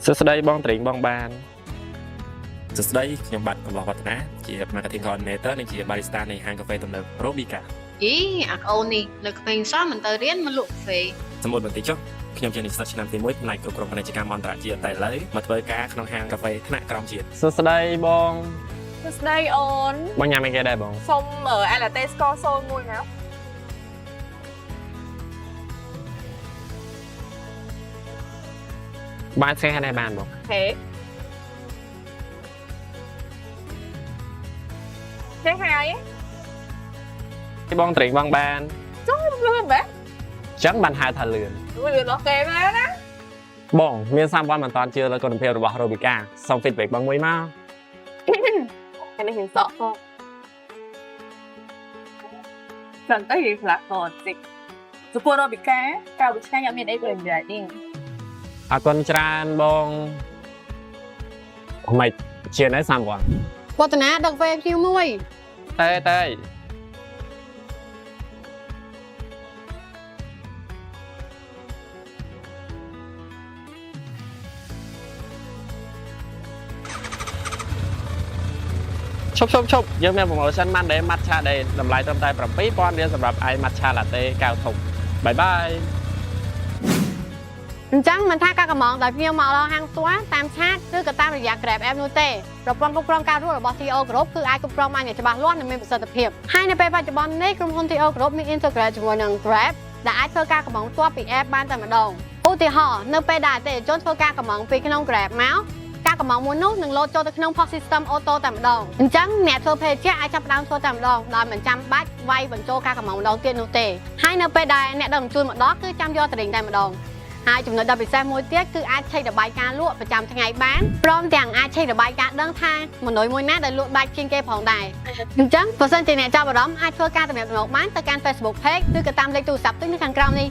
សួស្តីបងត្រេងបងបានសួស្តីខ្ញុំបាទកំឡុងវឌ្ឍនាជា Marketing Coordinator និងជា Barista នៃហាងកាហ្វេទំនើប Robica អីអាក្អូននេះនៅក្មេងសោះមិនទៅរៀនមកលក់កាហ្វេ សម្បូរបន្តិចចុះខ្ញុំជានិស្សិតឆ្នាំទី1ផ្នែកគ្រប់គ្រងពាណិជ្ជកម្មអន្តរជាតិតែឥឡូវមកធ្វើការក្នុងហាងកាហ្វេថ្នាក់ក្រោមជាតិសួស្តីបង សួស្តីអូន បងញ៉ាំអីគេដែរបង សុំអាឡាតេស្ករសូលមួយណា បានស្គាល់ដែរបានបង ហេចេះហើយ បងត្រេងបងបាន ចង់លឿនបែ ចឹងបានហៅថាលឿន លឿនអូខេមែនណា បងមាន30វ៉ាន់មិនតាន់ជឿលើគុណភាពរបស់ Robica សូម feedback បងមួយមក គេនេះហ៊ានសក់ផងចាំតែយីខ្លះកនតិចសុពរ៉ូប៊ីកាកៅវិឆ្ងាញ់អត់មានអីប្រយោជន៍ទេ អរគុណច្រើនបងមិនជាណែ30វ៉ាន់ វឌ្ឍនាដឹកវេភ្ញៀវមួយ តែឈប់យើងមាន promotion បានដែរ matcha ដែរតម្លៃត្រឹមតែ 7000 រៀលសម្រាប់ឯ matcha latte កៅធំបាយបាយ អញ្ចឹងមិនថាការកំងដោយភ្ញៀវមកដល់ហាងផ្ទាល់តាមឆាតឬក៏តាមរយៈ Grab App នោះទេប្រព័ន្ធគ្រប់គ្រងការរស់របស់ TO Group គឺអាចគ្រប់គ្រងបានយ៉ាងច្បាស់លាស់និងមានប្រសិទ្ធភាពហើយនៅពេលបច្ចុប្បន្ននេះក្រុមហ៊ុន TO Group មាន integrate ជាមួយនឹង Grab ដែលអាចធ្វើការកំងផ្ទាល់ពី App បានតែម្ដងឧទាហរណ៍នៅពេលដែលអតិថិជនធ្វើការកំងពីក្នុង Grab មកការកំងមួយនោះនឹងលោតចូលទៅក្នុង POS System Auto តែម្ដងអញ្ចឹងអ្នកធ្វើភេសជ្ជៈអាចចាប់ផ្ដើមធ្វើតែម្ដងដោយមិនចាំបាច់វាយបញ្ចូលការកំងម្ដងទៀតនោះទេហើយនៅពេលដែលអ្នកដឹកជញ្ជូនមកដល់គឺចាំយកទៅលេងតែម្ដង ហើយចំណុចដ៏ពិសេសមួយទៀតគឺអាចឆែករបាយការណ៍លក់ប្រចាំថ្ងៃបានព្រមទាំងអាចឆែករបាយការណ៍ដឹងថាមនុស្សមួយណាដែលលក់ដាច់ជាងគេផងដែរអញ្ចឹងបើសិនជាអ្នកចាប់អារម្មណ៍អាចធ្វើការទំនាក់ទំនងបានទៅកាន់ Facebook Page ឬក៏តាមលេខទូរស័ព្ទទិញនៅខាងក្រោមនេះ